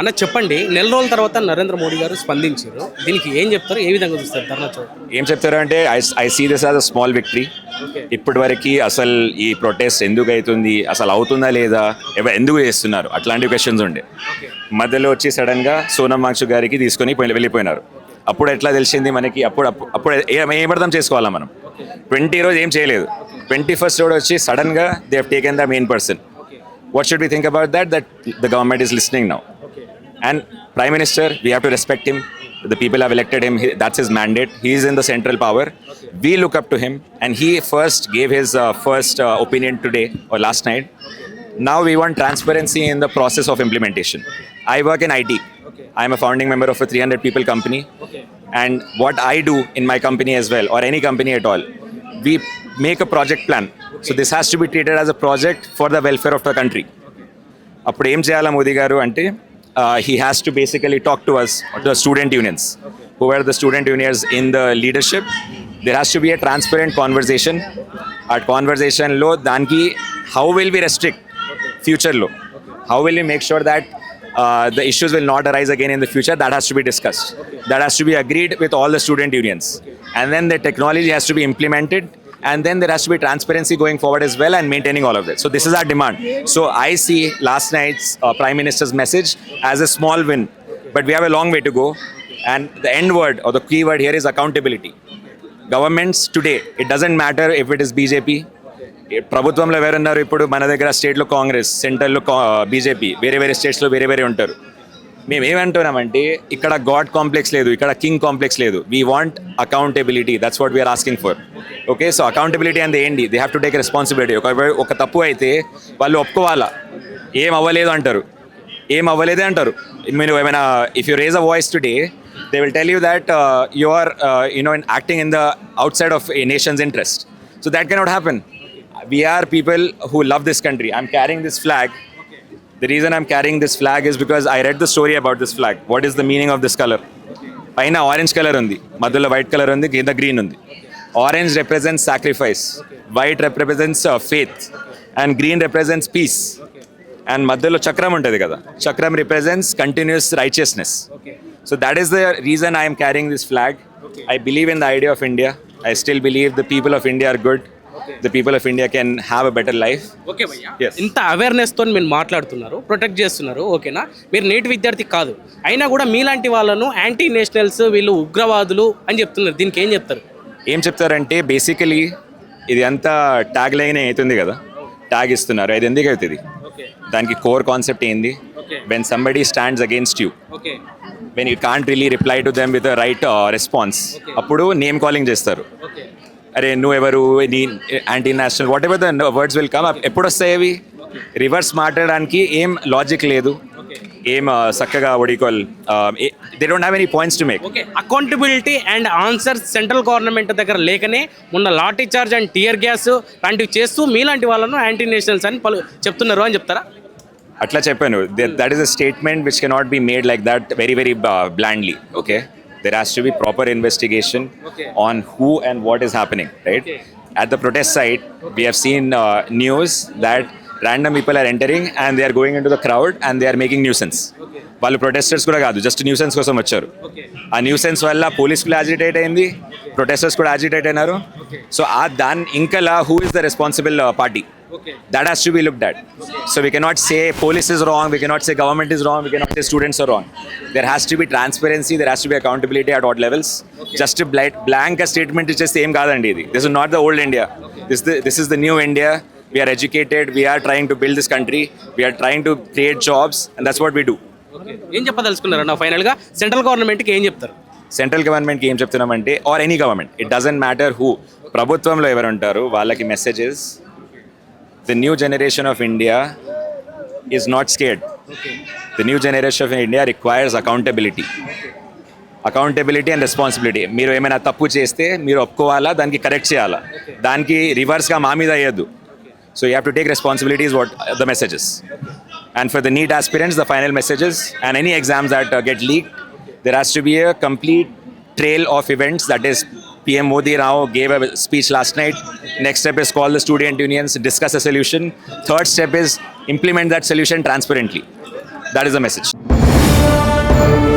అన్న చెప్పండి. నెల రోజుల తర్వాత నరేంద్ర మోడీ గారు స్పందించారు. దీనికి ఏం చెప్తారు? ఏ విధంగా చూస్తారు ధర్నా చౌక్? ఏం చెప్తారు అంటే I see this as a small victory. Okay. ఇప్పటి వరకు అసలు ఈ ప్రొటెస్ట్ ఎందుకు అవుతుంది, అసలు అవుతుందా లేదా, ఎందుకు చేస్తున్నారు, అట్లాంటి క్వశ్చన్స్ ఉండే. ఓకే. మధ్యలో వచ్చి సడన్గా సోనం వాంగ్చుక్ గారికి తీసుకొని వెళ్ళిపోయినారు. అప్పుడు ఎట్లా తెలిసింది మనకి? అప్పుడు ఏం అర్థం చేసుకోవాలా మనం? 20 రోజు ఏం చేయలేదు. 21st రోజు వచ్చి సడన్గా they have taken the main person. What should we think about that the government is listening now. And Prime Minister, we have to respect him. The people have elected him. That's his mandate. He is in the central power. We look up to him. And he first gave his first opinion today or last night. Now we want transparency in the process of implementation. I work in IT. I am a founding member of a 300 people company. And what I do in my company as well, or any company at all, we make a project plan. So this has to be treated as a project for the welfare of the country. అప్పుడు ఏం చేయాలా మోదీ గారు అంటే he has to basically talk to us, the student unions, who are the student unions in the leadership. There has to be a transparent conversation. At conversation lo danki how will we restrict future lo, how will we make sure that the issues will not arise again in the future. That has to be discussed. That has to be agreed with all the student unions. And then the technology has to be implemented. And then there has to be transparency going forward as well and maintaining all of that. So this is our demand. So I see last night's Prime Minister's message as a small win. But we have a long way to go. And the end word or the key word here is accountability. Governments today, it doesn't matter if it is BJP. ప్రభుత్వంలో ఎవరున్నారు ఇప్పుడు? మన దగ్గర స్టేట్లో కాంగ్రెస్, సెంట్రల్లో BJP, వేరే వేరే స్టేట్స్లో వేరే వేరే ఉంటారు. మేము ఏమంటున్నామంటే ఇక్కడ గాడ్ కాంప్లెక్స్ లేదు, ఇక్కడ కింగ్ కాంప్లెక్స్ లేదు. We want accountability. That's what we're asking for. Okay, so accountability అంటే ఏంటి? They have to take responsibility. ఒక తప్పు అయితే వాళ్ళు ఒప్పుకోవాలా. ఏం అవ్వలేదు అంటారు, ఏం అవ్వలేదే అంటారు. మీరు ఏమైనా if you raise a voice today, they will tell you that you are acting in the outside of a nation's interest. So that cannot happen. We are people who love this country. I'm carrying this flag. The reason I'm carrying this flag is because I read the story about this flag. What is the meaning of this color? Paina orange color undi, madhula white color undi, kinda green undi. Orange represents sacrifice, white represents faith, and green represents peace. And madhula chakram untadi kada. Chakram represents continuous righteousness. So that is the reason I am carrying this flag. I believe in the idea of India. I still believe the people of India are good. The people of India can have a better life. Okay భయ్యా, Yes. ఇంత అవేర్నెస్తో మీరు మాట్లాడుతున్నారు, protect చేస్తున్నారు, ఓకేనా? మీరు నేటి విద్యార్థి కాదు, అయినా కూడా మీలాంటి వాళ్ళను యాంటీ నేషనల్స్, వీళ్ళు ఉగ్రవాదులు అని చెప్తున్నారు. దీనికి ఏం చెప్తారు? ఏం చెప్తారంటే బేసికలీ ఇది అంతా ట్యాగ్ లైన్ అవుతుంది కదా, ట్యాగ్ ఇస్తున్నారు. అది ఎందుకు అవుతుంది? దానికి కోర్ కాన్సెప్ట్ ఏంది? When somebody stands against you, okay, when you can't really reply to them with right response, అప్పుడు నేమ్ కాలింగ్ చేస్తారు. ఓకే, అరే నువ్వెవరు, నీ anti national, what ever the words will come. ఎప్పుడు వస్తాయి అవి? రివర్స్ మాట్లాడడానికి ఏం లాజిక్ లేదు, ఏం చక్కగా ఒడికోల్, they don't have any points to make. Okay. Accountability and answer central government దగ్గర లేకనే మొన్న lathi charge and tear gas లాంటివి చేస్తూ మీలాంటి వాళ్ళను యాంటీ నేషనల్స్ అని చెప్తున్నారు అని చెప్తారా? అట్లా చెప్పాను. That is a statement which cannot be made like that very very blandly. Okay, there has to be proper investigation on who and what is happening, right? At the protest site, we have seen news that random people are entering and they are going into the crowd and they are making nuisance. వాళ్ళు protesters కూడా కాదు, just nuisance కోసం వచ్చారు. ఆ nuisance వల్ల police కూడా agitate అయింది, protesters కూడా యాజిటేట్ అయినారు. సో దాని ఇంకలా who is the responsible party? That has to be looked at. So we cannot say police is wrong, we cannot say government is wrong, we cannot say students are wrong. There has to be transparency, there has to be accountability at all levels. Just a blank statement is just same kaadandi idi. This is not the old India. This is the new India. We are educated, we are trying to build this country, we are trying to create jobs, and that's what we do. ఏం చెప్పదలుచుకున్నారు నా ఫైనల్గా? Central గవర్నమెంట్కి ఏం చెప్తారు? Central గవర్నమెంట్కి ఏం చెప్తున్నామంటే, or any government, it doesn't matter who, ప్రభుత్వంలో ఎవరు ఉంటారు వాళ్ళకి messages, the new generation of India is not scared. The new generation of India requires accountability. Accountability and responsibility. మీరు ఏమైనా తప్పు చేస్తే మీరు ఒప్పుకోవాలా, దానికి కరెక్ట్ చేయాలా, దానికి రివర్స్గా మా మీద అయ్యద్దు. So you have to take responsibility is what the messages. And for the NEET aspirants, the final messages and any exams that get leaked, there has to be a complete trail of events. That is, PM Modi Rao gave a speech last night. Next step is call the student unions, discuss a solution. Third step is implement that solution transparently. That is the message. Thank you